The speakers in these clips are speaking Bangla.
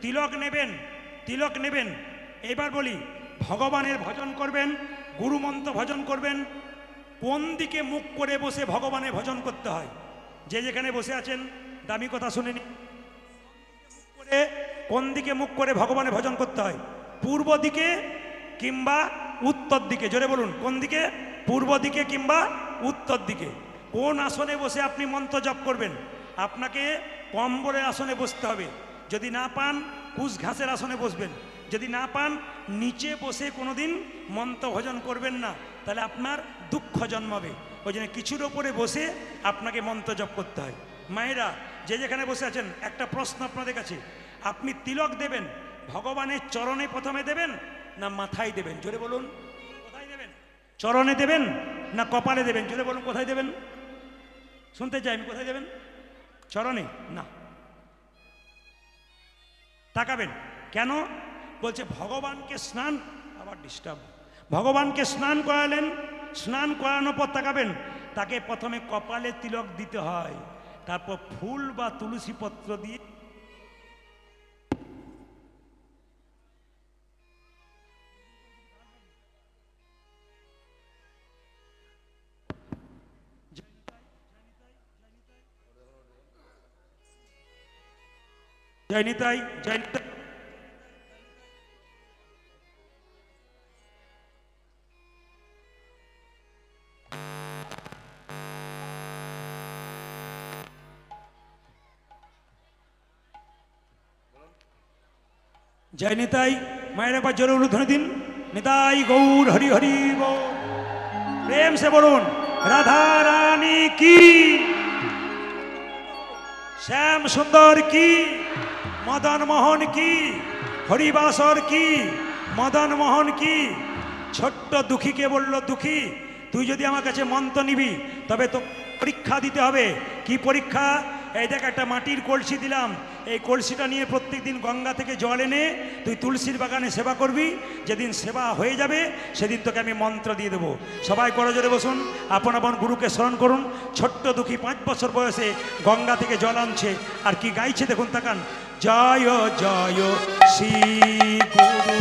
তিলক নেবেন। এবার বলি, ভগবানের ভজন করবেন, গুরুমন্ত্র ভজন করবেন। কোন দিকে মুখ করে বসে ভগবানের ভজন করতে হয়? যে যেখানে বসে আছেন দামি কথা শুনেনি, কোন দিকে মুখ করে ভগবানের ভজন করতে হয়? পূর্ব দিকে কিংবা উত্তর দিকে? জোরে বলুন, কোন দিকে? পূর্ব দিকে কিংবা উত্তর দিকে। কোন আসনে বসে আপনি মন্ত্র জপ করবেন? আপনাকে কম্বলের আসনে বসতে হবে। যদি না পান কুশ ঘাসের আসনে বসবেন। যদি না পান নিচে বসে কোনোদিন মন্ত্র ভজন করবেন না, তাহলে আপনার দুঃখ জন্মাবে। ওই জন্য কিছুর ওপরে বসে আপনাকে মন্ত্র জপ করতে হয়। মায়েরা যে যেখানে বসে আছেন, একটা প্রশ্ন আপনাদের কাছে, আপনি তিলক দেবেন ভগবানের চরণে প্রথমে দেবেন না মাথায় দেবেন? জোরে বলুন, কোথায় দেবেন? চরণে দেবেন না কপালে দেবেন? জোরে বলুন, কোথায় দেবেন? শুনতে চাই আমি, কোথায় দেবেন? চরণে না, তাকাবেন। কেন বলছে? ভগবানকে স্নান, আবার ডিস্টার্ব, ভগবানকে স্নান করালেন, স্নান করানোর পর তাকাবেন, তাকে প্রথমে কপালে তিলক দিতে হয়, তারপর ফুল বা তুলসী পত্র দিয়ে জয় নিতাই, জয় নিতাই। জয় নিতাই। মায়ের একবার জোরে উলুধ্বনি দিন, নিতাই গৌর হরি হরি বল। প্রেম সে বলুন, রাধা রানী কি, শ্যাম সুন্দর কি, মদন মোহন কি, হরিবাসর কি, মদন মোহন কি। ছোট্ট দুঃখীকে বলল, দুঃখী তুই যদি আমার কাছে মন্ত্র নিবি তবে তো পরীক্ষা দিতে হবে। কি পরীক্ষা? এই দেখ, একটা মাটির কলসি দিলাম, এই কলসিটা নিয়ে প্রত্যেক দিন গঙ্গা থেকে জল এনে তুই তুলসীর বাগানে সেবা করবি। যেদিন সেবা হয়ে যাবে সেদিন তোকে আমি মন্ত্র দিয়ে দেবো। সবাই করে জোরে বসুন, আপন আপন গুরুকে স্মরণ করুন। ছোট্ট দুঃখী 5 বছর বয়সে গঙ্গা থেকে জল আনছে, আর কি গাইছে দেখুন, তাকান। জয় জয় শ্রী গুরু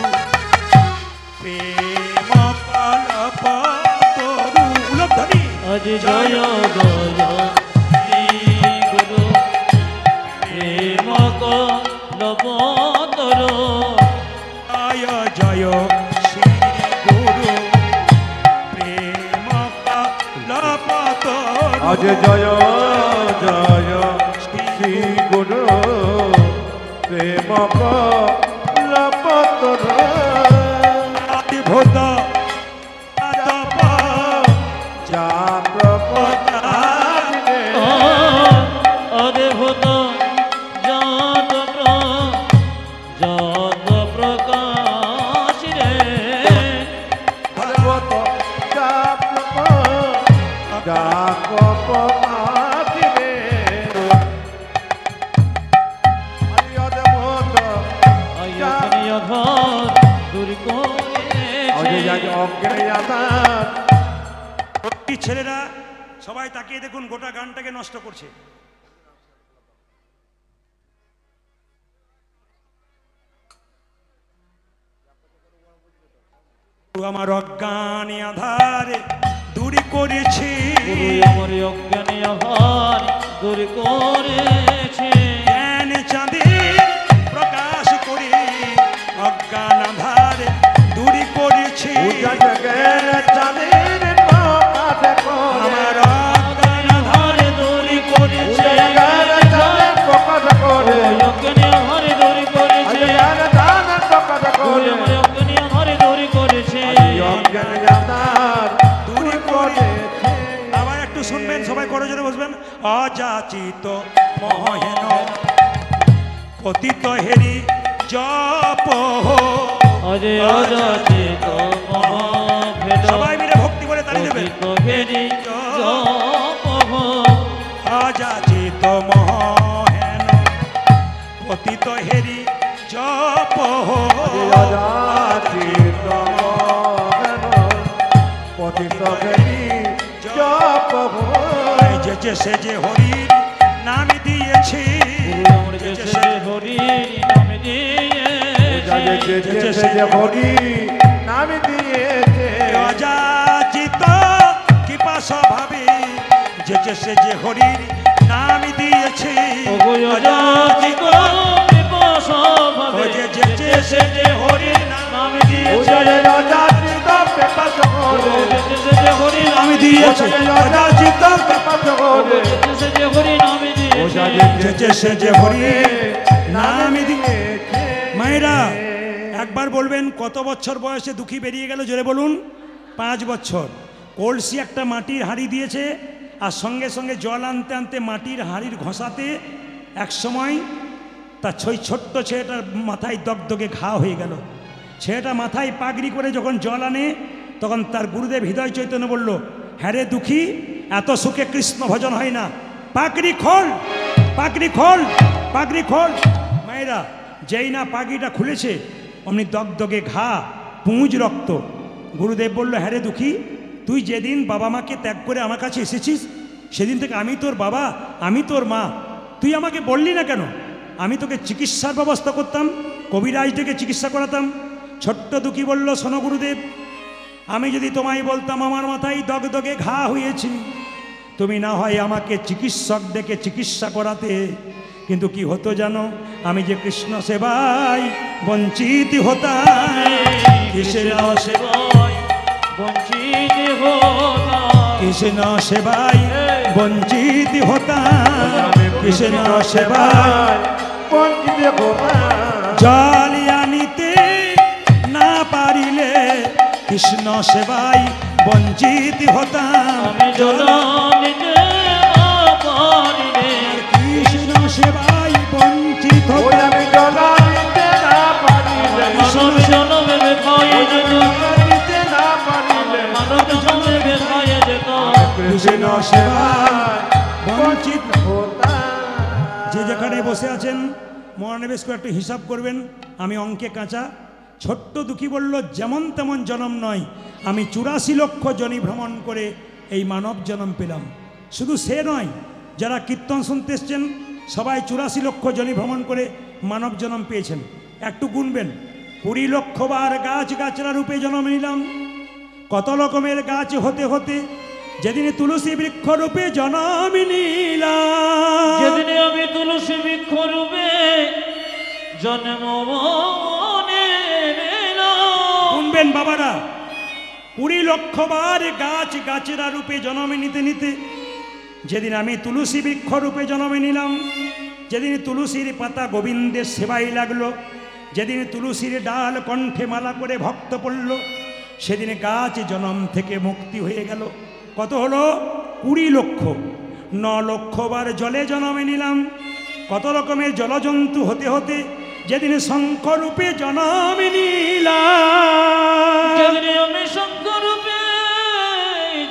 প্রেম কল্পতরু। উলধ্বনি। আজ জয় জয় শ্রী গুরু প্রেম কল্পতরু। জয় জয় শ্রী গুরু প্রেম কল্পতরু। আজ জয় জয় শ্রী গুরু প্রেম কল্পতরু। আদিভূত অদ্ভুত জাত প্রকাশ রে। অদ্ভুত জাত প্রকাশ রে। ছেলেরা সবাই তাকিয়ে দেখুন, গোটা গানটাকে নষ্ট করছে। আমার অজ্ঞানী আধারে দূরি করেছি, আমার অজ্ঞানী আধার দূর করেছে। জ্ঞান চাঁদের প্রকাশ করে অজ্ঞান আধারে দূরি করেছি। আমার অজ্ঞান আধারে দূরি করেছে, অজ্ঞানী আধারে দূর করেছে, অজ্ঞানী আধারে দূর করেছে। আবার একটু শুনবেন, সবাই করে জোরে বসবেন। অযাচিত মহেন পতিত হেরি জপ, অজে অযাচিত মহাভেদ, সবাই মিলে ভক্তি করে তালি দেবেন। হেরি জপ, অযাচিত মহেন পতিত হেরি জপ, যে সে যে হরির নাম দিয়েছি, হরি নাম দিয়ে যেচেছে যে হরি নাম দিয়েছে অযাচিত কৃপা স্বভাবে যেচেছে যে হরির নাম দিয়েছে ওগো অযাচিত কৃপা স্বভাবে যেচেছে যে হরির নাম দিয়েছে অযাচিত পেপাস করে যেচেছে যে হরির নাম আমি দিয়েছে অযাচিত পেপাস করে যেচেছে যে হরির নাম দিয়েছে যেচেছে যে হরির নাম দিয়ে দিয়েছে মায়েরা একবার বলবেন কত বছর বয়সে দুঃখী বেরিয়ে গেল জোরে বলুন 5 বছর কলসি একটা মাটির হাঁড়ি দিয়েছে আর সঙ্গে সঙ্গে জল আনতে আনতে মাটির হাঁড়ির ঘষাতে এক সময় তার ছোট্ট ছেলেটার মাথায় দগদগে ঘা হয়ে গেল ছেলেটা মাথায় পাগড়ি করে যখন জল আনে তখন তার গুরুদেব হৃদয় চৈতন্য বলল হ্যাঁ রে দুঃখী এত সুখে কৃষ্ণ ভজন হয় না পাগড়ি খোল পাগড়ি খোল পাগড়ি খোল মায়েরা যেই না পাগড়িটা খুলেছে অমনি দগদগে ঘা পুঁজ রক্ত গুরুদেব বলল হ্যাঁ রে দুঃখী তুই যেদিন বাবা মাকে ত্যাগ করে আমার কাছে এসেছিস সেদিন থেকে আমি তোর বাবা আমি তোর মা তুই আমাকে বললি না কেন আমি তোকে চিকিৎসার ব্যবস্থা করতাম কবিরাজ থেকে চিকিৎসা করাতাম ছোট্ট দুঃখী বলল শোনো গুরুদেব আমি যদি তোমায় বলতাম আমার মাথায় দগদগে ঘা হয়েছে তুমি না হয় আমাকে চিকিৎসক ডেকে চিকিৎসা করাতে কিন্তু কি হতো জানো আমি যে কৃষ্ণ সেবায় বঞ্চিত হতাম কৃষ্ণ সেবায় বঞ্চিত হতাম কৃষ্ণ সেবায় বঞ্চিত হতাম কৃষ্ণ সেবায় বঞ্চিত গোপাল জল আনিতে না পারিলে কৃষ্ণ সেবায় বঞ্চিত হতাম আমি জল নিতে না পারিলে কৃষ্ণ সেবায় বঞ্চিত ওই হতাম আমি জলা নিতে না পারিলে মানব জনমে বেখায়ে যেত নিতে না পারিলে মানব জনমে বেখায়ে যেত কৃষ্ণ সেবায় বঞ্চিত হতাম যে যেখানে বসে আছেন মহানিবেশ করে একটু হিসাব করবেন আমি অঙ্কে কাঁচা ছোট্ট দুঃখী বলল যেমন তেমন জন্ম নয় আমি 84 লক্ষ জনি ভ্রমণ করে এই মানব জন্ম পেলাম শুধু সে নয় যারা কীর্তন শুনতে এসছেন সবাই 84 লক্ষ জনি ভ্রমণ করে মানব জন্ম পেয়েছেন একটু গুনবেন 20 লক্ষ বার গাছ গাছরা রূপে জন্ম নিলাম কত রকমের গাছ হতে হতে যেদিন তুলসী বৃক্ষ রূপে জন্ম নিলাম যেদিনে আমি তুলসী বৃক্ষ রূপে জন্ম শুনবেন বাবারা 20 লক্ষ বার গাছ গাছেরা রূপে জন্মে নিতে নিতে যেদিন আমি তুলসী বৃক্ষ রূপে জন্মে নিলাম যেদিন তুলসীর পাতা গোবিন্দের সেবায় লাগলো যেদিন তুলসীর ডাল কণ্ঠে মালা করে ভক্ত পড়ল সেদিন গাছ জন্ম থেকে মুক্তি হয়ে গেল কত হলো 20 লক্ষ 9 লক্ষ বার জলে জন্মে নিলাম কত রকমের জলজন্তু হতে হতে যেদিন শঙ্খ রূপে জন্মে নিলাম যেদিনে আমি শঙ্কর রূপে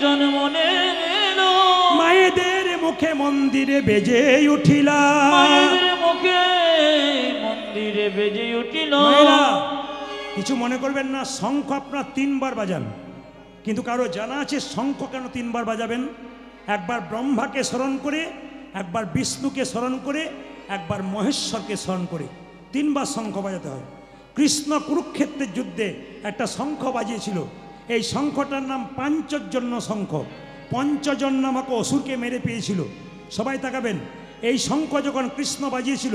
জন্ম নিল মায়েদের মুখে মন্দিরে বেজে উঠিলাম মায়েদের মুখে মন্দিরে বেজে উঠিল মায়েরা, কিছু মনে করবেন না শঙ্খ আপনার 3 বার বাজান কিন্তু কারো জানা আছে শঙ্খ কেন 3 বার বাজাবেন একবার ব্রহ্মাকে স্মরণ করে একবার বিষ্ণুকে স্মরণ করে একবার মহেশ্বরকে স্মরণ করে 3 বার শঙ্খ বাজাতে হয় কৃষ্ণ কুরুক্ষেত্রের যুদ্ধে একটা শঙ্খ বাজিয়েছিল এই শঙ্খটার নাম পাঞ্চজন্য শঙ্খ পঞ্চজন নামক অসুরকে মেরে পেয়েছিল সবাই তাকাবেন এই শঙ্খ যখন কৃষ্ণ বাজিয়েছিল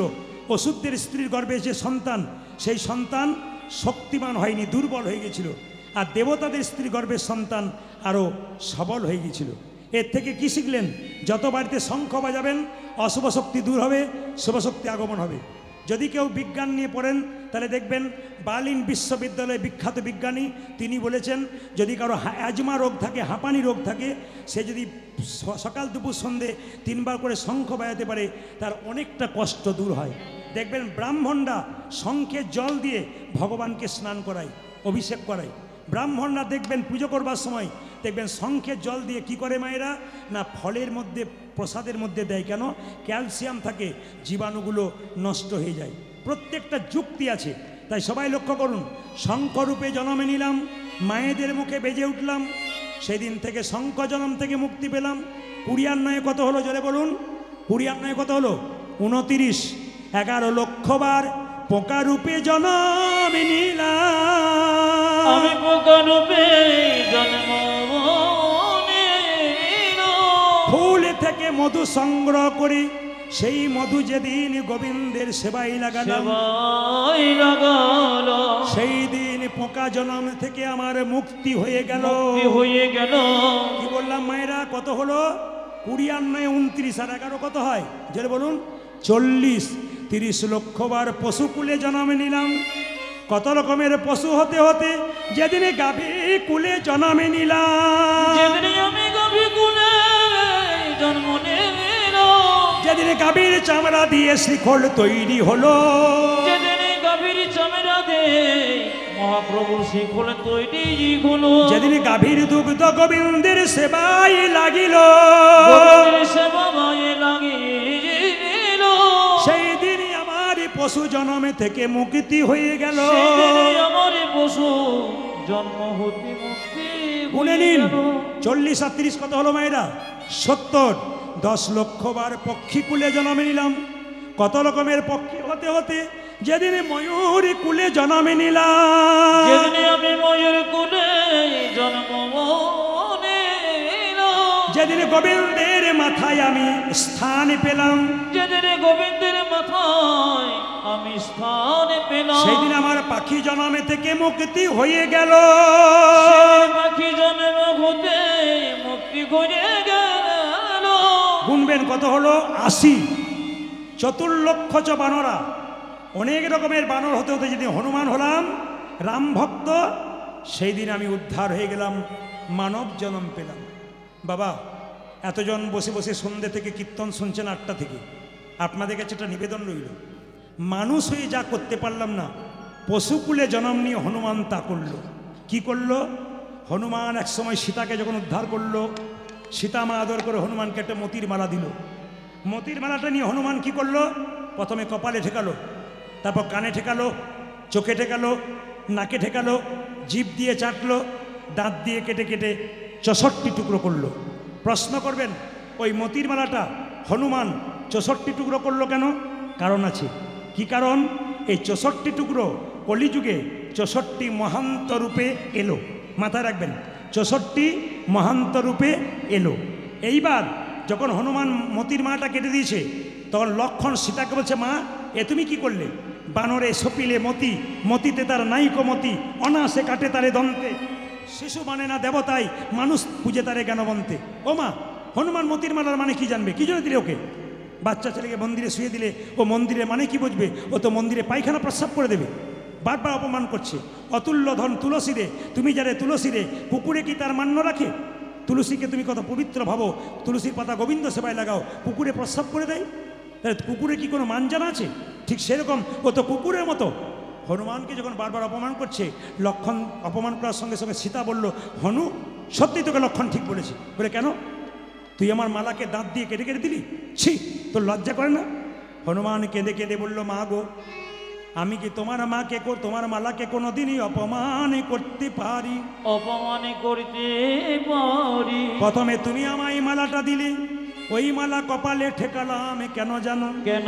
অসুরদের স্ত্রীর গর্ভে যে সন্তান সেই সন্তান শক্তিমান হয়নি দুর্বল হয়ে গেছিল আর দেবতাদের স্ত্রী গর্ভের সন্তান আরও সবল হয়ে গিয়েছিল এর থেকে কি শিখলেন যত বাড়িতে শঙ্খ বাজাবেন অশুভ শক্তি দূর হবে শুভ শক্তি আগমন হবে যদি কেউ বিজ্ঞান নিয়ে পড়েন তাহলে দেখবেন বার্লিন বিশ্ববিদ্যালয়ে বিখ্যাত বিজ্ঞানী তিনি বলেছেন যদি কারো অ্যাজমা রোগ থাকে হাঁপানি রোগ থাকে সে যদি সকাল দুপুর সন্ধে 3 বার করে শঙ্খ বাজাতে পারে তার অনেকটা কষ্ট দূর হয় দেখবেন ব্রাহ্মণরা শঙ্খে জল দিয়ে ভগবানকে স্নান করায় অভিষেক করায় ব্রাহ্মণরা দেখবেন পুজো করবার সময় দেখবেন শঙ্খের জল দিয়ে কি করে মায়েরা না ফলের মধ্যে প্রসাদের মধ্যে দেয় কেন ক্যালসিয়াম থাকে জীবাণুগুলো নষ্ট হয়ে যায় প্রত্যেকটা যুক্তি আছে তাই সবাই লক্ষ্য করুন শঙ্খরূপে জন্মে নিলাম মায়েদের মুখে বেজে উঠলাম সেদিন থেকে শঙ্খ জন্ম থেকে মুক্তি পেলাম 20 কত হলো জোরে বলুন 20 কত হলো 29 11 লক্ষ বার পোকা রূপে জন্ম নিলাম। আমি পোকা রূপে জন্ম নিলাম। ফুল থেকে মধু সংগ্রহ করি, সেই মধু যেদিন গোবিন্দের সেবাই লাগালাম, সেবাই লাগালাম। সেই দিন পোকা জন্ম থেকে আমার মুক্তি হয়ে গেল। মুক্তি হয়ে গেল। কি বললাম মায়েরা, কত হলো? 20 আর 9 29 আর 11 কত হয়? যেটা বলুন 40। 30 লক্ষ বার পশুকুলে জন্ম নিলাম। কত রকমের পশু হতে হতে যেদিনে গাভী কুলে জন্ম নিলাম, যেদিনে আমি গাভী কুলে জন্ম নিলাম, যেদিনে গাভীর চামড়া দিয়ে শিখল তৈরি হলো, যেদিনে গাভীর চামড়া দিয়ে মহাপ্রভুর শিখল তৈরি হলো, যেদিনে গাভীর দুগ্ধ গোবিন্দের সেবাই লাগিল, গোবিন্দের সেবায় লাগিল, সেই দিনই আমার পশু জন্মে থেকে মুক্তি হয়ে গেল। সেদিনে আমার পশু জন্ম হতে মুক্তি গুনে হয়ে নিন, গেল। 40 আর 30 কত হলো মায়েরা? 70। 10 লক্ষ বার পক্ষী কুলে জন্ম নিলাম। কত রকমের পক্ষী হতে হতে যেদিনে ময়ূর কুলে জন্ম নিলাম, যেদিনে আমি ময়ূর কুলে জন্ম নিলাম, যেদিনে গোবিন্দের মাথায় আমি স্থান পেলাম, যেদিনে গোবিন্দের মাথায় আমি স্থান পেলাম, সেই দিন আমার পাখি জন্মে থেকে মুক্তি হয়ে গেল। সেই পাখি জন্ম হতে মুক্তি হয়ে গেল। গুনবেন কত হলো? 80। 4 লক্ষ চ বানরা, অনেক রকমের বানর হতে হতে যেদিন হনুমান হলাম, রাম ভক্ত, সেই দিন আমি উদ্ধার হয়ে গেলাম, মানব জন্ম পেলাম। বাবা, এতজন বসে বসে সন্ধ্যে থেকে কীর্তন শুনছেন 8টা থেকে, আপনাদের কাছে একটা নিবেদন রইল, মানুষ হয়ে যা করতে পারলাম না, পশুকুলে জন্ম নিয়ে হনুমান তা করলো। কি করলো? হনুমান এক সময় সীতাকে যখন উদ্ধার করলো, সীতা মা আদর করে হনুমানকে একটা মতির মালা দিল। মতির মালাটা নিয়ে হনুমান কি করলো? প্রথমে কপালে ঠেকালো, তারপর কানে ঠেকালো, চোখে ঠেকালো, নাকে ঠেকালো, জিভ দিয়ে চাটলো, দাঁত দিয়ে কেটে কেটে 64 টুকরো করলো। প্রশ্ন করবেন, ওই মতির মালাটা হনুমান 64 টুকরো করলো কেন? কারণ আছে। কি কারণ? এই 64 টুকরো কলিযুগে 64 মহান্ত রূপে এলো। মাথায় রাখবেন, 64 মহান্ত রূপে এলো। এইবার যখন হনুমান মতির মালাটা কেটে দিয়েছে, তখন লক্ষণ সীতাকে বলছে, মা এ তুমি কি করলে? বানরে সপিলে মতি, মতিতে তার নাইকো মতি, অনাসে কাটে তারে দন্তে, শিশু মানে না দেবতাই, মানুষ পুজে তারে জ্ঞানবন্তে। ও মা, হনুমান মতির মালার মানে কি জানবে? কি জন্য দিলে ওকে? বাচ্চা ছেলেকে মন্দিরে শুয়ে দিলে ও মন্দিরে মানে কি বুঝবে? ও তো মন্দিরে পায়খানা প্রস্রাব করে দেবে। বারবার অপমান করছে। অতুল্য ধন তুলসী রে, তুমি যারে তুলসী রে, কুকুরে কি তার মান্য রাখে? তুলসীকে তুমি কত পবিত্র ভাবো, তুলসীর পাতা গোবিন্দ সেবায় লাগাও, কুকুরে প্রস্রাব করে দেয়, তাহলে কুকুরে কি কোনো মান জানা আছে? ঠিক সেরকম ও তো কুকুরের মতো। হনুমানকে যখন বারবার অপমান করছে, লক্ষণ অপমান করার সঙ্গে সঙ্গে সীতা বলল, হনু সত্যি তোকে লক্ষণ ঠিক বলেছে। বলে কেন? তুই আমার মালাকে দাঁত দিয়ে কেটে কেটে দিলি, ছি তোর লজ্জা করে না? হনুমান কেঁদে কেঁদে বলল, মা গো, আমি কি তোমার মাকে তোমার মালাকে কোনোদিনই অপমান করতে পারি? অপমান করতে পারি? প্রথমে তুমি আমায় মালাটা দিলে, ওই মালা কপালে ঠেকালাম কেন জানো? কেন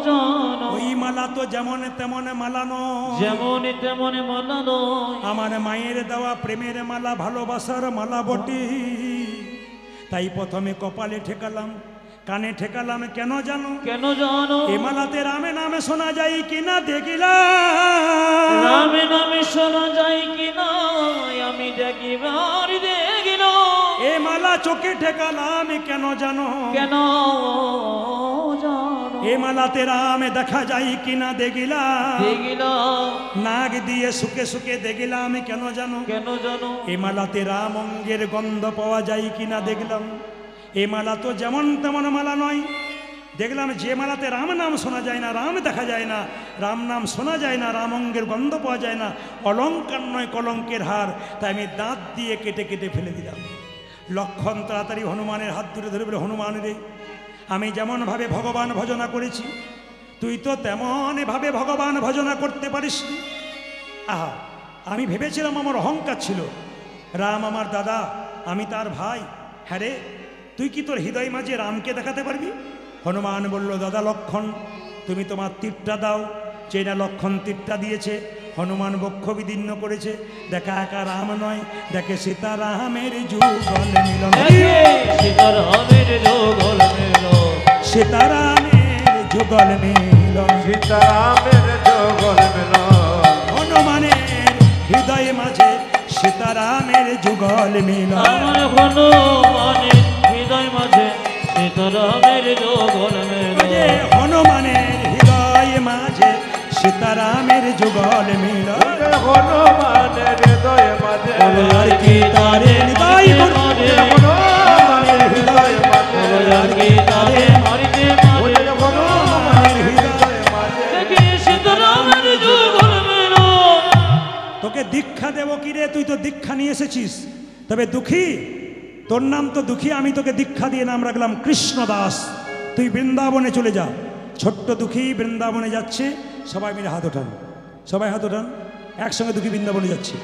জানো? ওই মালা তো যেমন তেমন মালা নয়, যেমন তেমন মালা নয়, আমার মায়ের দেওয়া প্রেমের মালা, ভালোবাসার মালা বটে। তাই প্রথমে কপালে ঠেকালাম, কানে ঠেকালাম কেন জানো? কেন জানো? এ মালাতে রামে নামে শোনা যায় কিনা দেখিলাম, রামে নামে শোনা যায় কিনা আমি দেখিবার দেখিলাম। এ মালা চোখে ঠেকালাম কেন জানো? কেন জানো? এ মালাতে রামে দেখা যায় কিনা দেখিলাম, দেখিলাম। নাক দিয়ে শুকে শুকে দেখিলাম কেন জানো? কেন জানো? এ মালাতে রাম অঙ্গের গন্ধ পাওয়া যায় কিনা দেখলাম। এ মালা তো যেমন তেমন মালা নয়, দেখলাম যে মালাতে রাম নাম শোনা যায় না, রাম দেখা যায় না, রাম নাম শোনা যায় না, রাম অঙ্গের গন্ধ পাওয়া যায় না, অলঙ্কার নয় কলঙ্কের হার। তাই আমি দাঁত দিয়ে কেটে কেটে ফেলে দিলাম। লক্ষণ তাড়াতাড়ি হনুমানের হাত ধরে ধরে বলে, হনুমান রে, আমি যেমনভাবে ভগবান ভজনা করেছি, তুই তো তেমনভাবে ভগবান ভজনা করতে পারিস। আহা, আমি ভেবেছিলাম আমার অহংকার ছিল, রাম আমার দাদা, আমি তার ভাই। হ্যাঁ রে, তুই কি তোর হৃদয় মাঝে রামকে দেখাতে পারবি? হনুমান বলল, দাদা লক্ষণ, তুমি তোমার তীরটা দাও, চেনা লক্ষণ তীরটা দিয়েছে, হনুমান বক্ষ বিদীর্ণ করেছে। দেখা একা রাম নয়, দেখে সীতারামের যুগল মিলন, সীতারামের যুগল মিলন, সীতারামের যুগল মিলন, সীতারামের যুগল মিলন, হনুমানের হৃদয়ে মাঝে সীতারামের যুগল মিলন। আমার হনুমানের হৃদয় মাঝে সীতারামের যুগল মিলন, হনুমানের হৃদয়ে মাঝে সীতারামের যুগল মিলন। হনুমানের হৃদয় মাঝে আর কি তারে হৃদয় মাঝে, হনুমানের হৃদয় মাঝে আর কি তারে মারিতে মারে, হনুমানের হৃদয় মাঝে দেখি সীতারামের যুগল মিলন। তোকে দীক্ষা দেব কি রে? তুই তো দীক্ষা নিয়ে এসেছিস, তবে দুঃখী, তোর নাম তো দুঃখী। আমি তোকে দীক্ষা দিয়ে নাম রাখলাম কৃষ্ণদাস। তুই বৃন্দাবনে চলে যা। ছোট্ট দুঃখী বৃন্দাবনে যাচ্ছে, সবাই মিলে হাত ওঠান, সবাই হাত ওঠান। একসঙ্গে দুঃখী বৃন্দাবনে যাচ্ছে।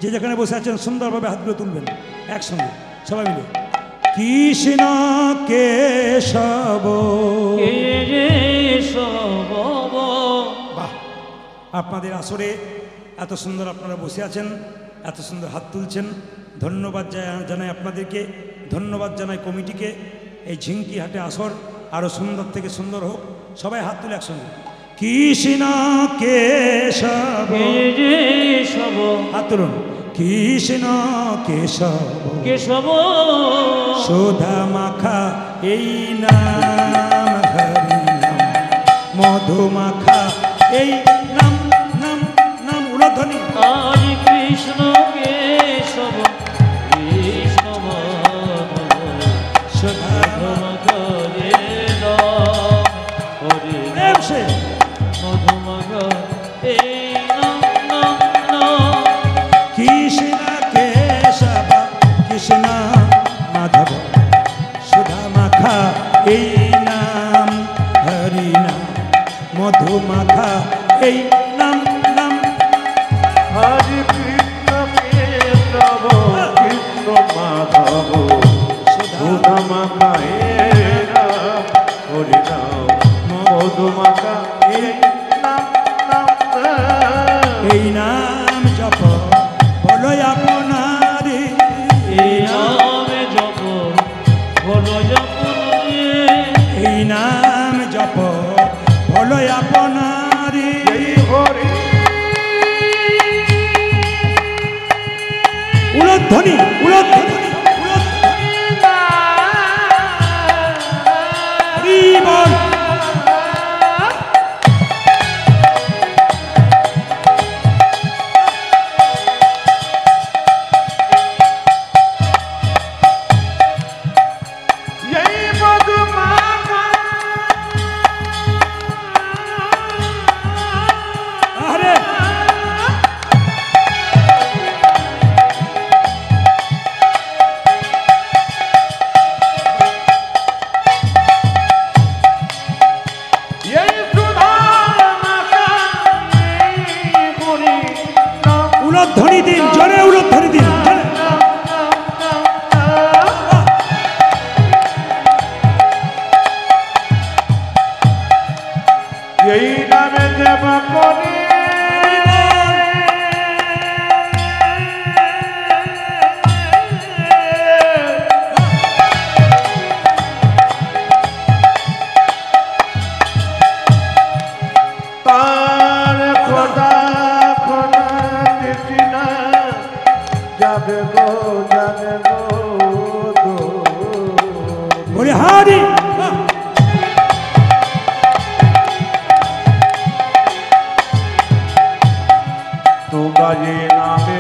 যে যেখানে বসে আছেন সুন্দরভাবে হাতগুলো তুলবেন একসঙ্গে সবাই মিলে। কৃষ্ণ কেশব, কেশব, বাহ! আপনাদের আসরে এত সুন্দর আপনারা বসে আছেন, এত সুন্দর হাত তুলছেন। ধন্যবাদ জানাই আপনাদেরকে, ধন্যবাদ জানাই কমিটিকে। এই ঝিঙ্কি হাটে আসর আরও সুন্দর থেকে সুন্দর হোক। সবাই হাত তুলে একসঙ্গে। কৃষ্ণ কেশব, কেশব, হাত তুলুন। কৃষ্ণ কেশব, কেশব, সুধা মাখা এই নাম, হরি নাম, মধু মাখা এই নাম, নাম নাম উলধ্বনি। আজ কৃষ্ণ কেশব, কৃষ্ণ মাধব, সুধা মধুমগরে নাম, হরি প্রেম সে মধুমগ এই নাম, নাম, নাম। কৃষ্ণ কেশব, কৃষ্ণ মাধব, সুধা মাখা এই নাম, হরি নাম, মধু মাখা এই নাম, নাম। হরি কৃষ্ণ কেশব কৃষ্ণ মাধব, সুধা মাখা হে রাম, হরি রাম, মধু মাখা হে নাম, নাম, নাম। এই নাম জপ বলো আপনারে, এই নামে জপ বলো জপনে, এই নাম জপ বলো আপনারে। এই হরি উলধ্বনি, উলধ্বনি, উলধ্বনি। হরি বল। এই মধু মাখা আরে এই সুধা মাখা এই হরি নাম, উলধ্বনি দিন, জোরে উলধ্বনি দিন, জোরে। এই নামে দেব করি তার খোদা খোদা কৃষ্ণা যাবে গো, যাবে গো বলে হারি। তোমরা যে নামে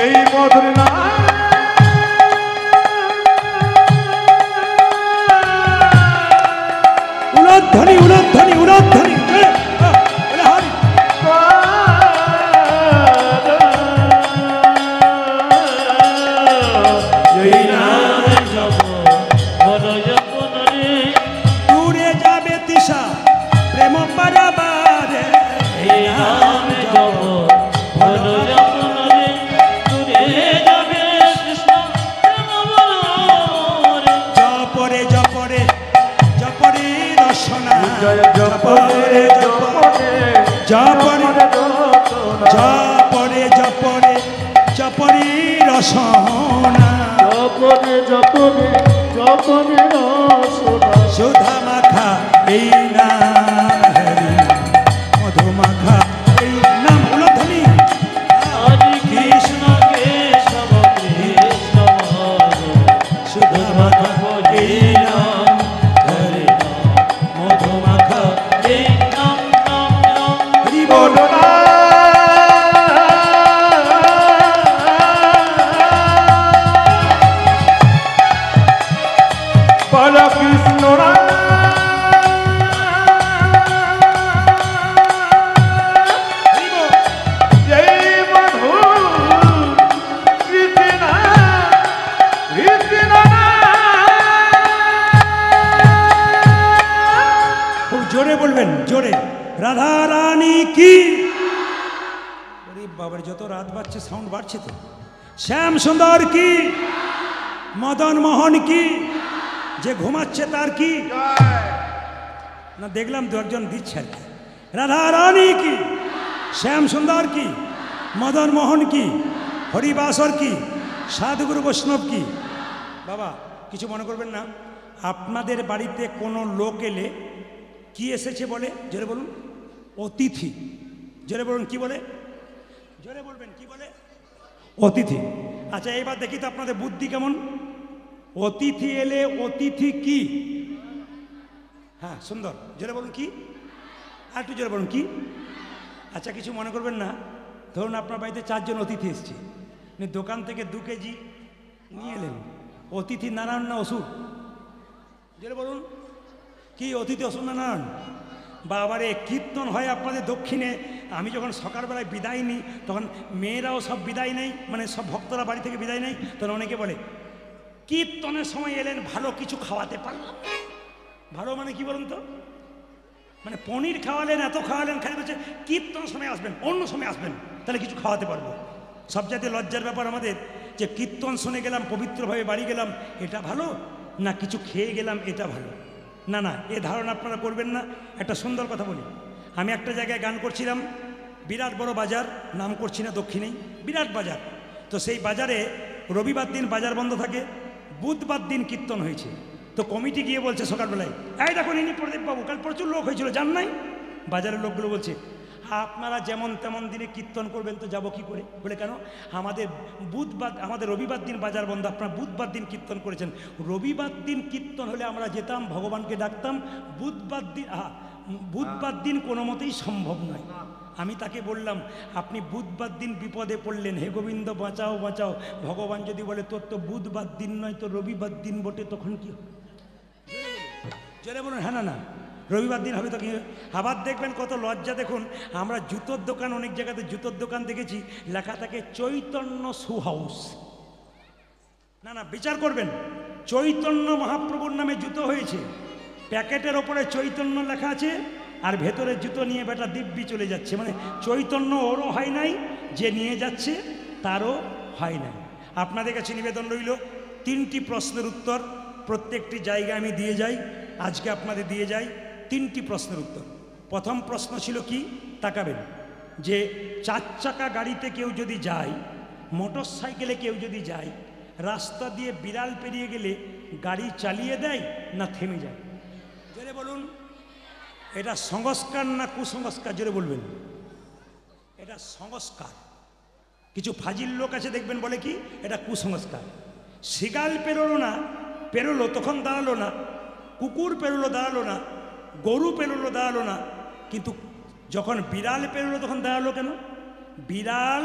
এই মধুর নাম উলধ্বনি, উলধ্বনি, উলধ্বনি, জোরে। বলে হারি। এই নামে জপ বলো জপনে, দূরে যাবে তৃষা প্রেম পারাবারে। এই নামে জপ বলো জপনে, জয় জপরে জপরে জপরে যতনা জপরে জপরে জপরে রসনা জপরে জপরে জপরে রসনা সুধা মাখা এই নাম হরি মধু মাখা এই নাম উলধ্বনি হরে কৃষ্ণ কেশব কৃষ্ণ সুধা মাখা এই নাম হরি মধু মাখা এই নাম নাম নাম হরি বল বলনা বল কৃষ্ণ হরি বল জয় মধু কৃষ্ণ কৃষ্ণ খুব জোরে বলবেন, জোরে। রাধা রানী কি, ওরে বাবার যত রাত বাড়ছে সাউন্ড বাড়ছে তো। শ্যাম সুন্দর কি, মদন মোহন কি, যে ঘুমাচ্ছে তার কি, না দেখলাম দু একজন দিচ্ছে আর কি। রাধা রানী কি, শ্যাম সুন্দর কি, মদন মোহন কি, হরিবাসর কি, সাধুগুরু বৈষ্ণব কি। বাবা কিছু মনে করবেন না, আপনাদের বাড়িতে কোনো লোক এলে কি এসেছে বলে, জোরে বলুন। অতিথি। জোরে বলুন কি বলে, জোরে বলবেন কি বলে, অতিথি। আচ্ছা এইবার দেখি তো আপনাদের বুদ্ধি কেমন। অতিথি এলে অতিথি কি, হ্যাঁ সুন্দর, জোরে বলুন কি, আর একটু জোরে বলুন কি। আচ্ছা কিছু মনে করবেন না, ধরুন আপনার বাড়িতে 4 জন অতিথি এসছে, দোকান থেকে 2 কেজি নিয়ে এলেন। অতিথি নারায়ণ না অসুর, জোরে বলুন কি, অতিথি অসুর না নারায়ণ। বাবারে কীর্তন হয় আপনাদের দক্ষিণে, আমি যখন সকালবেলায় বিদায় নিই তখন মেয়েরাও সব বিদায় নেই, মানে সব ভক্তরা বাড়ি থেকে বিদায় নেই, তখন অনেকে বলে কীর্তনের সময় এলেন ভালো কিছু খাওয়াতে পারলাম। ভালো মানে কি বলুন তো, মানে পনির খাওয়ালেন, এত খাওয়ালেন, খালি বলছে কীর্তনের সময় আসবেন, অন্য সময় আসবেন, তাহলে কিছু খাওয়াতে পারবো। সবচাইতে লজ্জার ব্যাপার আমাদের যে কীর্তন শুনে গেলাম, পবিত্রভাবে বাড়ি গেলাম, এটা ভালো না কিছু খেয়ে গেলাম এটা ভালো। না না, এ ধারণা আপনারা করবেন না। একটা সুন্দর কথা বলি, আমি একটা জায়গায় গান করছিলাম, বিরাট বড় বাজার, নাম করছি না দক্ষিণেই, বিরাট বাজার। তো সেই বাজারে রবিবার দিন বাজার বন্ধ থাকে, বুধবার দিন কীর্তন হয়েছে। তো কমিটি গিয়ে বলছে সকালবেলায়, এই দেখুন ইনি প্রদীপবাবু, কাল প্রচুর লোক হয়েছিল জান নাই। বাজারের লোকগুলো বলছে আপনারা যেমন তেমন দিনে কীর্তন করবেন তো যাবো কি করে। বলে কেন, আমাদের রবিবার দিন বাজার বন্ধ, আপনারা বুধবার দিন কীর্তন করেছেন। রবিবার দিন কীর্তন হলে আমরা যেতাম, ভগবানকে ডাকতাম। বুধবার দিন কোনো মতেই সম্ভব নয়। আমি তাকে বললাম আপনি বুধবার দিন বিপদে পড়লেন, হে গোবিন্দ বাঁচাও বাঁচাও। ভগবান যদি বলে তোর তো বুধবার দিন নয় তো রবিবার দিন বটে, তখন কি হবে? চলে বলুন হ্যাঁ না না, রবিবার দিন হবে তো কি। আবার দেখবেন কত লজ্জা, দেখুন আমরা জুতোর দোকান, অনেক জায়গাতে জুতোর দোকান দেখেছি লেখা থাকে চৈতন্য শু হাউস। না না, বিচার করবেন, চৈতন্য মহাপ্রভুর নামে জুতো হয়েছে, প্যাকেটের ওপরে চৈতন্য লেখা আছে, আর ভেতরে জুতো নিয়ে বেটা দিব্যি চলে যাচ্ছে। মানে চৈতন্য ওরও হয় নাই, যে নিয়ে যাচ্ছে তারও হয় নাই। আপনাদের কাছে নিবেদন রইল, 3টি প্রশ্নের উত্তর প্রত্যেকটি জায়গায় আমি দিয়ে যাই, আজকে আপনাদের দিয়ে যাই 3টি প্রশ্নের উত্তর। প্রথম প্রশ্ন ছিল কি, তাকাবেন, যে 4 চাকা গাড়িতে কেউ যদি যায়, মোটর সাইকেলে কেউ যদি যায়, রাস্তা দিয়ে বিড়াল পেরিয়ে গেলে গাড়ি চালিয়ে দেয় না থেমে যায়? জোরে বলুন, এটা সংস্কার না কুসংস্কার? জোরে বলবেন। এটা সংস্কার। কিছু ফাজিল লোক আছে দেখবেন বলে কি এটা কুসংস্কার। শিগাল পেরোলো না, পেরোলো তখন দাঁড়ালো না, কুকুর পেরোলো দাঁড়ালো না, গরু পেরোলো দাঁড়ালো না, কিন্তু যখন বিড়াল পেরোলো তখন দাঁড়ালো কেন? বিড়াল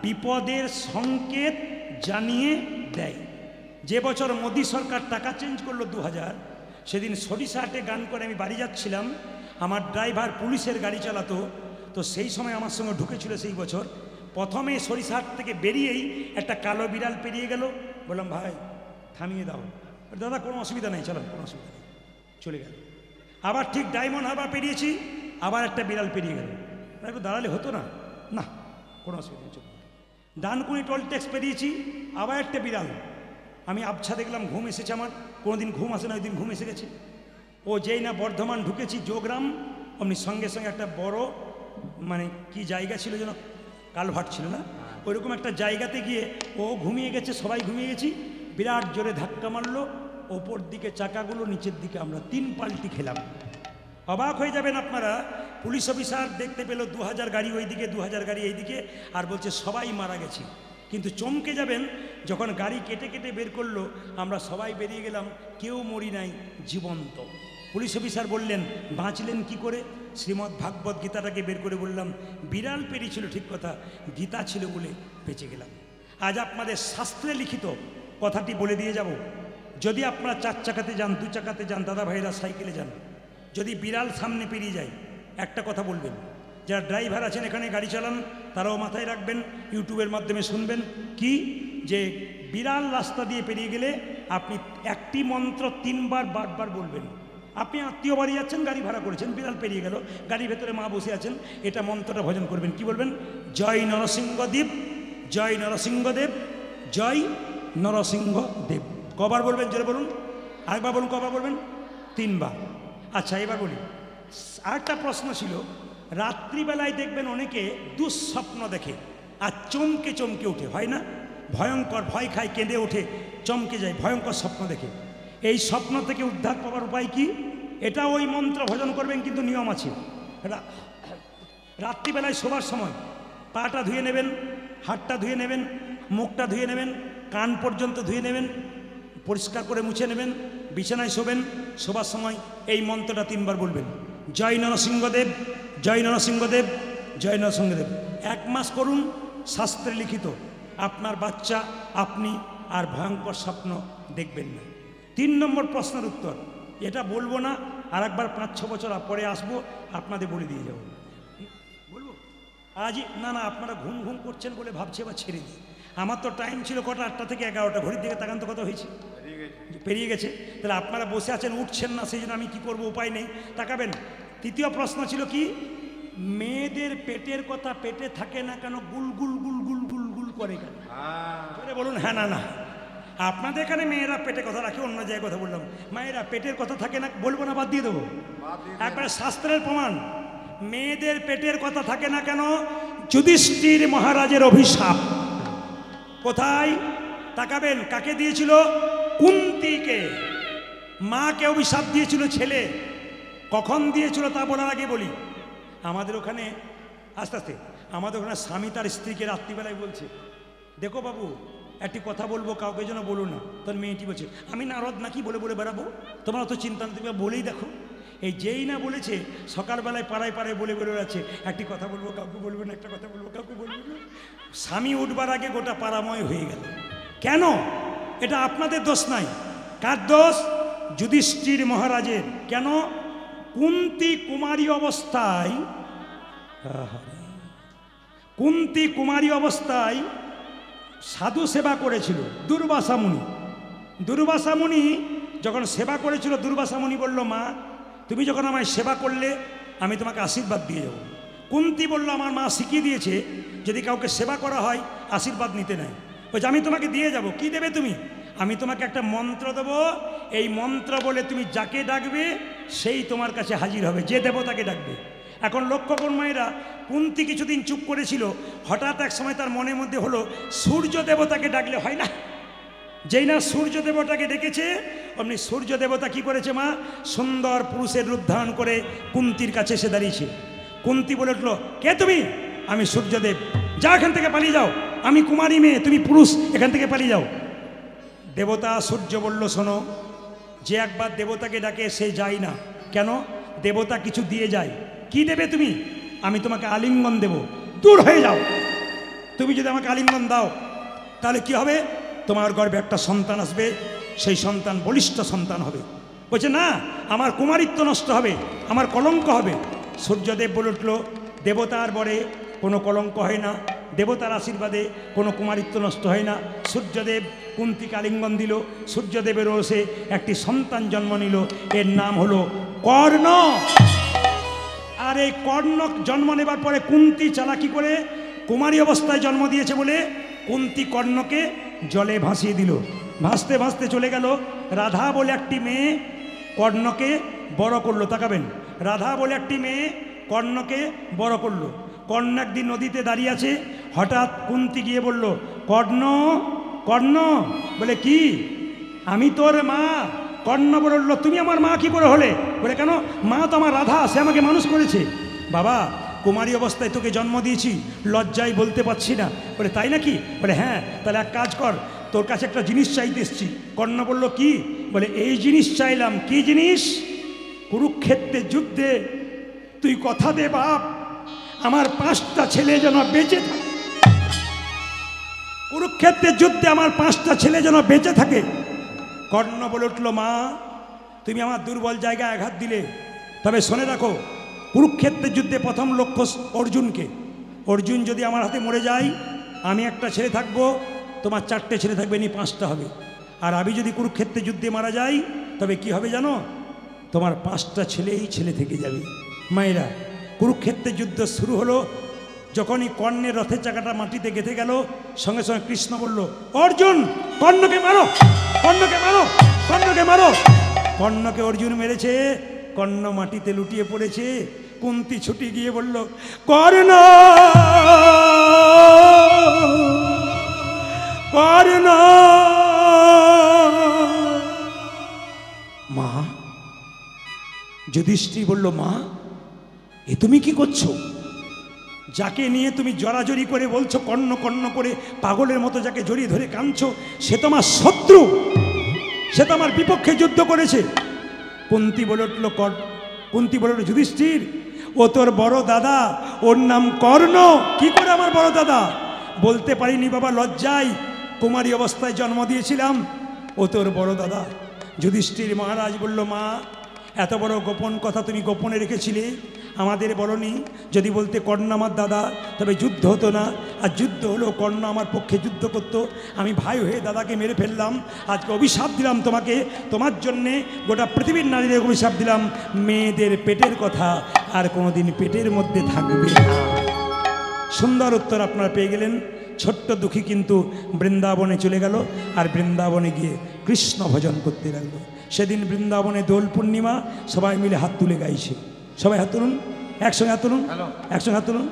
বিপদের সংকেত জানিয়ে দেয়। যে বছর মোদী সরকার টাকা চেঞ্জ করলো 2000, সেদিন সরিষাহাটে গান করে আমি বাড়ি যাচ্ছিলাম, আমার ড্রাইভার পুলিশের গাড়ি চালাতো, তো সেই সময় আমার সঙ্গে ঢুকেছিল সেই বছর। প্রথমে সরিষাহাট থেকে বেরিয়েই একটা কালো বিড়াল পেরিয়ে গেল, বললাম ভাই থামিয়ে দাও। দাদা কোনো অসুবিধা নেই, চালান কোনো অসুবিধা নেই, চলে গেল। আবার ঠিক ডায়মন্ড হারবার পেরিয়েছি, আবার একটা বিড়াল পেরিয়ে গেল, একটু দাঁড়ালে হতো না? না কোনো অসুবিধা নেই, চলুন। ডানকুনি টোল ট্যাক্স পেরিয়েছি, আবার একটা বিড়াল। আমি আবছা দেখলাম, ঘুম এসেছে আমার, কোনোদিন ঘুম আসে না, ওই দিন ঘুম এসে গেছে। ও যেই না বর্ধমান ঢুকেছি যোগরাম, অমনি সঙ্গে সঙ্গে একটা বড় মানে কি জায়গা ছিল যেন, কালভার্ট ছিল না, ওইরকম একটা জায়গাতে গিয়ে ও ঘুমিয়ে গেছে, সবাই ঘুমিয়ে গেছি, বিরাট জোরে ধাক্কা মারলো, ওপর দিকে চাকাগুলো, নিচের দিকে আমরা 3 পাল্টি খেলাম। অবাক হয়ে যাবেন আপনারা, পুলিশ অফিসার দেখতে পেল 2000 গাড়ি ওইদিকে, 2000 গাড়ি এইদিকে, আর বলছে সবাই মারা গেছে। কিন্তু চমকে যাবেন, যখন গাড়ি কেটে কেটে বের করলো, আমরা সবাই বেরিয়ে গেলাম, কেউ মরি নাই, জীবন্ত। পুলিশ অফিসার বললেন বাঁচলেন কি করে? শ্রীমদ্ ভাগবত গীতাটাকে বের করে বললাম, বিড়াল পেরিয়েছিল ঠিক কথা, গীতা ছিল বলে বেঁচে গেলাম। আজ আপনাদের শাস্ত্রে লিখিত কথাটি বলে দিয়ে যাব। যদি আপনারা 4 চাকাতে যান, 2 চাকাতে যান, দাদা ভাইরা সাইকেলে যান, যদি বিড়াল সামনে পেরিয়ে যায়, একটা কথা বলবেন, যারা ড্রাইভার আছেন এখানে গাড়ি চালান, তারাও মাথায় রাখবেন, ইউটিউবের মাধ্যমে শুনবেন, কি যে বিড়াল রাস্তা দিয়ে পেরিয়ে গেলে আপনি একটি মন্ত্র 3 বার বারবার বলবেন। আপনি আত্মীয় বাড়ি যাচ্ছেন, গাড়ি ভাড়া করেছেন, বিড়াল পেরিয়ে গেল, গাড়ির ভেতরে মা বসে আছেন, এটা মন্ত্রটা ভজন করবেন। কি বলবেন? জয় নরসিংহদেব, জয় নরসিংহদেব, জয় নরসিংহদেব। কবার বলবেন? জোরে বলুন, আরেকবার বলুন, কবার বলবেন? 3 বার। আচ্ছা, এবার বলি, আরেকটা প্রশ্ন ছিল, রাত্রিবেলায় দেখবেন অনেকে দুঃস্বপ্ন দেখে আর চমকে চমকে ওঠে, হয় না? ভয়ঙ্কর, ভয় খায়, কেঁদে ওঠে, চমকে যায়, ভয়ঙ্কর স্বপ্ন দেখে। এই স্বপ্ন থেকে উদ্ধার পাওয়ার উপায় কি? এটা ওই মন্ত্র ভজন করবেন, কিন্তু নিয়ম আছে। রাত্রিবেলায় শোবার সময় পাটা ধুয়ে নেবেন, হাতটা ধুয়ে নেবেন, মুখটা ধুয়ে নেবেন, কান পর্যন্ত ধুয়ে নেবেন, পরিষ্কার করে মুছে নেবেন, বিছানায় শোবেন, শোবার সময় এই মন্ত্রটা 3 বার বলবেন, জয় নরসিংহদেব, জয় নরসিংহদেব, জয় নরসিংহদেব। 1 মাস করুন, শাস্ত্রে লিখিত, আপনার বাচ্চা, আপনি আর ভয়ঙ্কর স্বপ্ন দেখবেন না। 3 নম্বর প্রশ্নের উত্তর, এটা বলবো না, আর একবার 5-6 বছর পরে আসবো, আপনাদের বলে দিয়ে যাব। বলবো আজই? না না, আপনারা ঘুম ঘুম করছেন বলে ভাবছে বা ছেড়ে দিই। আমার তো টাইম ছিল কটা, 8টা থেকে 11টা, ঘড়ির দিকে তাকান তো কত হয়েছে, পেরিয়ে গেছে। তাহলে আপনারা বসে আছেন, উঠছেন না, সেই জন্য আমি কী করবো, উপায় নেই, তাকাবেন। 3য় প্রশ্ন ছিল কি, মেয়েদের পেটের কথা পেটে থাকে না কেন, গুল গুল গুল গুল গুল গুল করে কেন? বলুন হ্যাঁ না না। আপনাদের এখানে মেয়েরা পেটে কথা রাখে, অন্য জায়গায় কথা বললাম, মায়েরা পেটের কথা থাকে না, বলবো না, বাদ দিয়ে দেবো। একবারে শাস্ত্রের প্রমাণ, মেয়েদের পেটের কথা থাকে না কেন? যুধিষ্ঠির মহারাজের অভিশাপ। কোথায়? তাকাবেন, কাকে দিয়েছিল? কুন্তিকে। মাকে অভিশাপ দিয়েছিল ছেলে। কখন দিয়েছিল তা বলার আগে বলি, আমাদের ওখানে আস্তে আস্তে, আমাদের ওখানে স্বামী তার স্ত্রীকে রাত্রিবেলায় বলছে, দেখো বাবু একটি কথা বলবো, কাউকে যেন বলো না। তোর মেয়েটি বলছে, আমি নারদ নাকি বলে বলে বেড়াবো, তোমার অত চিন্তা না, তুমি বলেই দেখো। এই যেই না বলেছে, সকালবেলায় পাড়ায় পাড়ায় বলে বলে বেড়াচ্ছে, একটি কথা বলবো, কাউকে বলবো না, একটা কথা বলবো, কাউকে বলবো না। স্বামী উঠবার আগে গোটা পাড়াময় হয়ে গেল। কেন? এটা আপনাদের দোষ নাই। কার দোষ? যুধিষ্ঠির মহারাজের। কেন? কুন্তি কুমারী অবস্থায়, কুন্তি কুমারী অবস্থায় সাধু সেবা করেছিল দুর্বাসা মুনি। দুর্বাসা মুনি যখন সেবা করেছিল, দুর্বাসা মুনি বলল, মা তুমি যখন আমায় সেবা করলে, আমি তোমাকে আশীর্বাদ দিয়ে যাব। কুন্তি বলল, আমার মা শিখিয়ে দিয়েছে, যদি কাউকে সেবা করা হয় আশীর্বাদ নিতে নেয়। বলছে আমি তোমাকে দিয়ে যাব। কি দেবে তুমি? আমি তোমাকে একটা মন্ত্র দেবো, এই মন্ত্র বলে তুমি যাকে ডাকবে সেই তোমার কাছে হাজির হবে, যে দেবতাকে ডাকবে। এখন লক্ষ্য করুন মায়েরা, কুন্তি কিছুদিন চুপ করেছিল, হঠাৎ এক সময় তার মনের মধ্যে হলো, সূর্য দেবতাকে ডাকলে হয় না? যেই না সূর্য দেবতাকে ডেকেছে, অমনি সূর্য দেবতা কি করেছে, মা সুন্দর পুরুষের রূপ ধারণ করে কুন্তির কাছে এসে দাঁড়িয়েছে। কুন্তি বলে উঠল, কে তুমি? আমি সূর্যদেব। যা এখান থেকে পালিয়ে যাও, আমি কুমারী মেয়ে, তুমি পুরুষ, এখান থেকে পালিয়ে যাও। দেবতা সূর্য বলল, শোনো, যে একবার দেবতাকে ডাকে সে যায় না। কেন? দেবতা কিছু দিয়ে যায়। কি দেবে তুমি? আমি তোমাকে আলিঙ্গন দেব, দূর হয়ে যাও। তুমি যদি আমাকে আলিঙ্গন দাও, তাহলে কি হবে? তোমার গর্ভে একটা সন্তান আসবে, সেই সন্তান বলিষ্ঠ সন্তান হবে। বলছে না, আমার কুমারিত্ব নষ্ট হবে, আমার কলঙ্ক হবে। সূর্যদেব বলে উঠল, দেবতার বরে কোনো কলঙ্ক হয় না, দেবতার আশীর্বাদে কোনো কুমারিত্ব নষ্ট হয় না। সূর্যদেব কুন্তিকে আলিঙ্গন দিল, সূর্যদেবের রোষে একটি সন্তান জন্ম নিল, এর নাম হলো কর্ণ। আর এই কর্ণ জন্ম নেবার পরে কুন্তি চালাকি করে কুমারী অবস্থায় জন্ম দিয়েছে বলে কুন্তি কর্ণকে জলে ভাসিয়ে দিল। ভাসতে ভাসতে চলে গেল। রাধা বলে একটি মেয়ে কর্ণকে বড় করলো। তাকাবেন, রাধা বলে একটি মেয়ে কর্ণকে বড় করলো। কর্ণ একদিন নদীতে দাঁড়িয়ে আছে, হঠাৎ কুন্তি গিয়ে বলল, কর্ণ কর্ণ, বলে কি? আমি তোর মা। কর্ণ বলল, তুমি আমার মা কি করে হলে? বলে কেন? মা তো আমার রাধা, সে আমাকে মানুষ করেছে। বাবা, কুমারী অবস্থায় তোকে জন্ম দিয়েছি, লজ্জায় বলতে পারছি না। বলে তাই নাকি? বলে হ্যাঁ। তাহলে এক কাজ কর, তোর কাছে একটা জিনিস চাইতে এসছি। কর্ণ বলল কি? বলে এই জিনিস চাইলাম। কি জিনিস? কুরুক্ষেত্রের যুদ্ধে তুই কথা দে বাপ, আমার 5টা ছেলে যেন বেঁচে থাকে। কুরুক্ষেত্রের যুদ্ধে আমার 5টা ছেলে যেন বেঁচে থাকে। কর্ণ বলে উঠল, মা তুমি আমার দুর্বল জায়গায় আঘাত দিলে, তবে শুনে রাখো, কুরুক্ষেত্রের যুদ্ধে প্রথম লক্ষ্য অর্জুনকে। অর্জুন যদি আমার হাতে মরে যায়, আমি একটা ছেলে থাকবো, তোমার 4টে ছেলে থাকবে, নি 5টা হবে। আর আমি যদি কুরুক্ষেত্রের যুদ্ধে মারা যাই, তবে কি হবে জানো? তোমার 5টা ছেলেই ছেলে থেকে যাবে। মায়েরা, কুরুক্ষেত্রের যুদ্ধ শুরু হলো। যখনই কর্ণের রথের চাকাটা মাটিতে গেঁথে গেল, সঙ্গে সঙ্গে কৃষ্ণ বলল, অর্জুন কর্ণকে মারো, কর্ণকে মারো, কর্ণকে মারো। কর্ণকে অর্জুন মেরেছে, কর্ণ মাটিতে লুটিয়ে পড়েছে। কুন্তি ছুটি গিয়ে বলল, কর্ণ কর্ণ। মা? যুধিষ্ঠির বলল, মা এ তুমি কি করছো? যাকে নিয়ে তুমি জড়াজড়ি করে বলছো কর্ণ কর্ণ করে পাগলের মতো, যাকে জড়িয়ে ধরে কাঁদছো, সে তো আমার শত্রু, সে তো আমার বিপক্ষে যুদ্ধ করেছে। কুন্তি বলে উঠল, কুন্তি বলে উঠল, যুধিষ্ঠির ও তোর বড় দাদা, ওর নাম কর্ণ। কি করে আমার বড় দাদা? বলতে পারিনি বাবা, লজ্জায়, কুমারী অবস্থায় জন্ম দিয়েছিলাম। ও তোর বড় দাদা। যুধিষ্ঠির মহারাজ বলল, মা এত বড় গোপন কথা তুমি গোপনে রেখেছিলে, আমাদের বলনি। যদি বলতে কর্ণ আমার দাদা, তবে যুদ্ধ হতো না। আর যুদ্ধ হলো, কর্ণ আমার পক্ষে যুদ্ধ করতো, আমি ভাই হয়ে দাদাকে মেরে ফেললাম। আজকে অভিশাপ দিলাম তোমাকে, তোমার জন্যে গোটা পৃথিবীর নারীদের অভিশাপ দিলাম, মেয়েদের পেটের কথা আর কোনোদিন পেটের মধ্যে থাকবে না। সুন্দর উত্তর আপনারা পেয়ে গেলেন। ছোট্ট দুঃখী কিন্তু বৃন্দাবনে চলে গেল, আর বৃন্দাবনে গিয়ে কৃষ্ণ ভজন করতে লাগলো। সেদিন বৃন্দাবনে দোল পূর্ণিমা, সবাই মিলে হাত তুলে গাইছে। সবাই হাত তুলুন, একসঙ্গে হাত তুলুন, একসঙ্গে হাত তুলুন।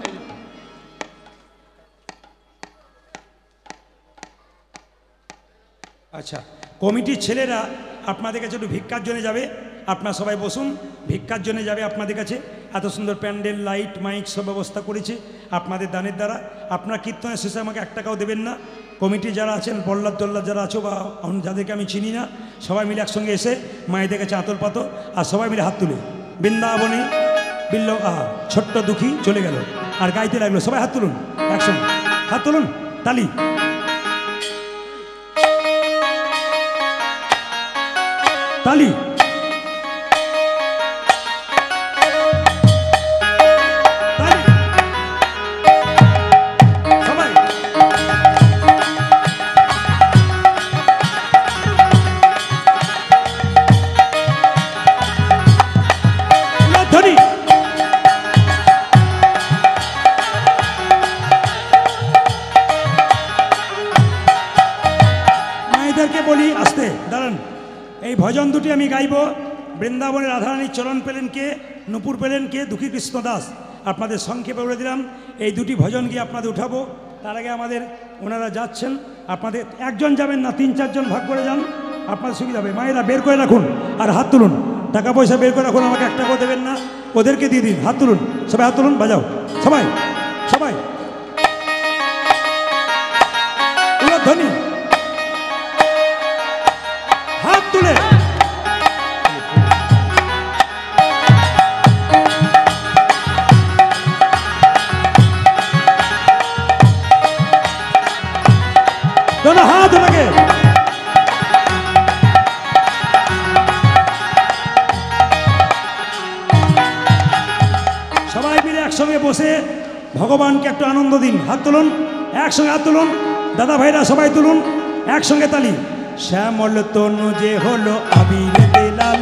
আচ্ছা, কমিটির ছেলেরা আপনাদের কাছে একটু ভিক্ষার জন্য যাবে, আপনারা সবাই বসুন, ভিক্ষার জন্য যাবে আপনাদের কাছে। এত সুন্দর প্যান্ডেল, লাইট, মাইক সব ব্যবস্থা করেছে আপনাদের দানের দ্বারা। আপনারা কীর্তনের শেষে আমাকে 1 টাকাও দেবেন না। কমিটি যারা আছেন, পল্লাদ টল্লাদ যারা আছো, বা যাদেরকে আমি চিনি না, সবাই মিলে একসঙ্গে এসে মায়েদের কাছে আতল পাতো, আর সবাই মিলে হাত তুলে বৃন্দাবনে বিল্ল ছোট্ট দুঃখী চলে গেল, আর গাইতে লাগলো। সবাই হাত তুলুন, একসঙ্গে হাত তুলুন, তালি। তালি। বলি আসতে দাঁড়ান, এই ভজন দুটি আমি গাইব। বৃন্দাবনের রাধারানীর চরণ পেলেন কে, নূপুর পেলেন কে, দুঃখী কৃষ্ণ দাস। আপনাদের সংক্ষেপে বলে দিলাম, এই দুটি ভজন গিয়ে আপনাদের উঠাবো। তার আগে আমাদের ওনারা যাচ্ছেন, আপনাদের একজন যাবেন না, 3-4 জন ভাগ করে যান, আপনাদের সুবিধা হবে। মায়েরা বের করে রাখুন আর হাত তুলুন, টাকা পয়সা বের করে রাখুন, আমাকে 1 টাকাও দেবেন না, ওদেরকে দিয়ে দিন। হাত তুলুন, সবাই হাত তুলুন, বাজাও সবাই, সবাই ধ্বনি, হাত তুলে। दोनों हाथ लगे, সবাই মিলে একসঙ্গে বসে ভগবানকে একটু আনন্দ দিন। হাত তুলুন, একসঙ্গে হাত তুলুন, দাদা ভাইরা সবাই তুলুন, একসঙ্গে তালি। শ্যামল তনু যে হলো আবিরে লাল,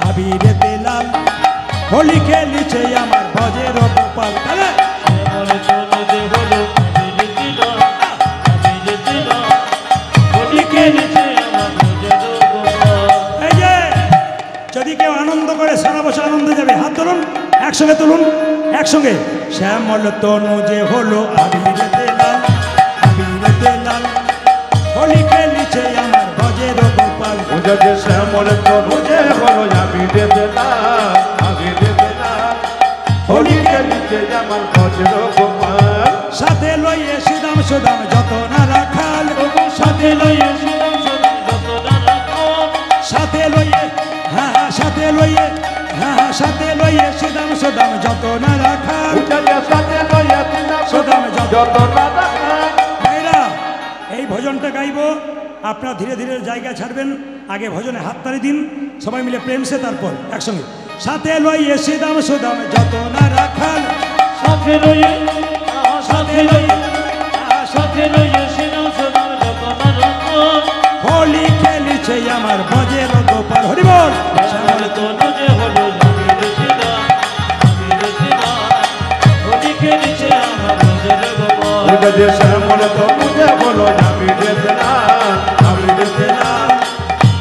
আবিরে লাল, হোলি খেলিছে আমার ভজের গোপাল। শ্যামল তনু যে হলো আবিরে লাল, আবিরে লাল, হোলি খেলিছে আমার ভজের গোপাল। এই যে যদি কেউ আনন্দ করে একসঙ্গে তুলুন, একসঙ্গে। শ্যামল তনু যে হলো আবিরেতে লাল, আবিরেতে লাল, হোলি খেলিছে আমার ভজের গোপাল। পূজা যে শ্যামল তনু যে হলো আবিরেতে লাল, আবিরেতে লাল, হোলি খেলিছে আমার ভজের গোপাল। সাথে লইয়ে সুদাম সুদাম যত না রাখাল, সাথে লইয়ে সুদাম সুদাম যত না রাখাল, সাথে লইয়ে, হ্যাঁ হ্যাঁ সাথে লইয়ে, হ্যাঁ হ্যাঁ সাথে লইয়ে সুদাম সুদাম যত না রাখাল। পূজা যে সাথে লইয়া সুদাম যত না রাখাল। ভাইরা এই ভজনটা গাইবো, আপনারা ধীরে ধীরে জায়গা ছাড়বেন, আগে ভজনে হাততালি দিন সবাই মিলে প্রেম সে, তারপর একসঙ্গে। সাথে লইয়ে সুদাম সুদাম যত না রাখাল, সাথে লইয়ে, সাথে লইয়ে, সাথে লইয়ে সুদাম সুদাম যত না রাখাল। হোলি খেলিছে আমার ভজের গোপাল। হরি বল। শ্যামল তনু যে হলো আবিরেতে লাল, আবিরেতে লাল, হোলি খেলিছে আমার ভজের গোপাল। পূজা যে শ্যামল তনু যে হলো আবিরেতে লাল, আবিরেতে লাল,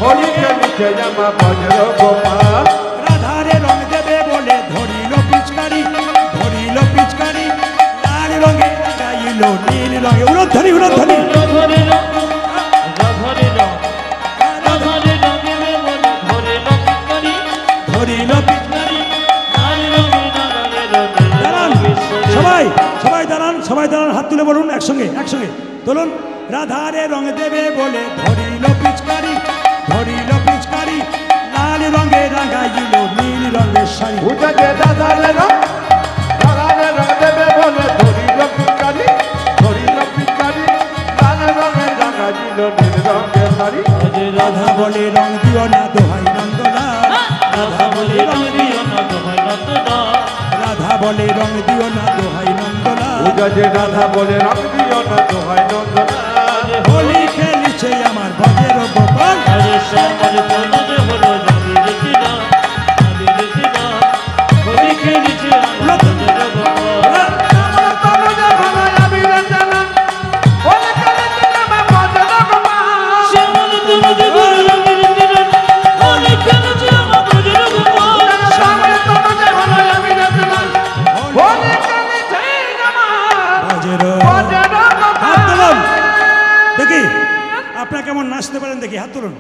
হোলি খেলিছে আমার ভজের গোপাল। রাধারে রং দেবে বলে ধরিল পিচকারি, ধরিল পিচকারি, লাল রঙে গাইল নীল রঙে। উলধ্বনি উলধ্বনি। রাধারে রং, রাধারে রং, রাধারে রঙে বলে ধরে লপিকারি, ধরিল পিচকারি। লাল রঙে নাগালে রঙে দাঁড়ান সবাই, সবাই দাঁড়ান, সবাই দাঁড়ান, হাত তুলে বলুন একসঙ্গে, একসঙ্গে তুলুন। রাধারে রং দেবে বলে ধরিল পিচকারি, ধরিল পিচকারি, লাল রঙে রাঙাইল নীল রঙের শাড়ি। পূজা যে দাদারে রং, দাদারে রং দেবে বলে ধরিল পিচকারি, ধরিল পিচকারি, লাল রঙের রাঙাইল নীল রঙের শাড়ি। রাধা বলে রং দিও না দোহাই নন্দলাল, রাধা বলে রং দিও না দোহাই নন্দলাল, রাধা বলে রং দিও না দোহাই নন্দলাল। পূজা যে রাধা বলে রং দিও না দোহাই নন্দলাল। হোলি খেলিছে আমার ভজের গোপাল। আরে শ্যামল তনু যে হলো আবিরেতে লাল, আবিরেতে লাল, হোলি খেলিছে আমার ভজের গোপাল। তনু যে হলো আবিরেতে লাল, হোলি খেলিছে আমার ভজের গোপাল। শ্যামল তনু যে হলো আবিরেতে লাল, হোলি খেলিছে আমার ভজের গোপাল। শ্যামল তনু যে হলো আবিরেতে লাল, হোলি খেলিছে আমার ভজের ভজের গোপাল। হাত তুলুন দেখি, আপনারা কেমন নাচতে পারেন দেখি, হাত তুলুন।